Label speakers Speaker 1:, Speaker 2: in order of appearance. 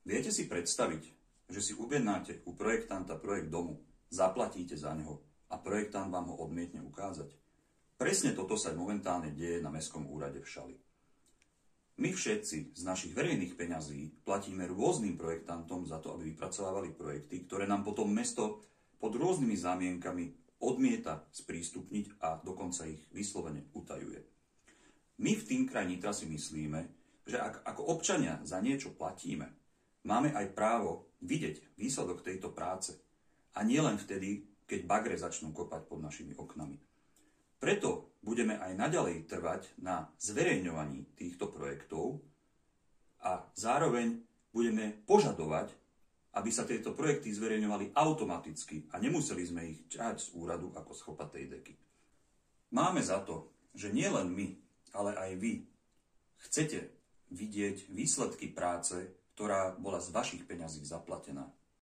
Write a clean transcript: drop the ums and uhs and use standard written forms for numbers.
Speaker 1: Viete si predstaviť, že si objednáte u projektanta projekt domu, zaplatíte za neho a projektant vám ho odmietne ukázať? Presne toto sa momentálne deje na Mestskom úrade v Šali. My všetci z našich verejných peňazí platíme rôznym projektantom za to, aby vypracovávali projekty, ktoré nám potom mesto pod rôznymi zámienkami odmieta sprístupniť a dokonca ich vyslovene utajuje. My v Tým kraj Nitra si myslíme, že ak ako občania za niečo platíme, máme aj právo vidieť výsledok tejto práce a nie len vtedy, keď bagre začnú kopať pod našimi oknami. Preto budeme aj naďalej trvať na zverejňovaní týchto projektov a zároveň budeme požadovať, aby sa tieto projekty zverejňovali automaticky a nemuseli sme ich ťahať z úradu ako z chlpatej deky. Máme za to, že nie len my, ale aj vy chcete vidieť výsledky práce, ktorá bola z vašich peňazí zaplatená.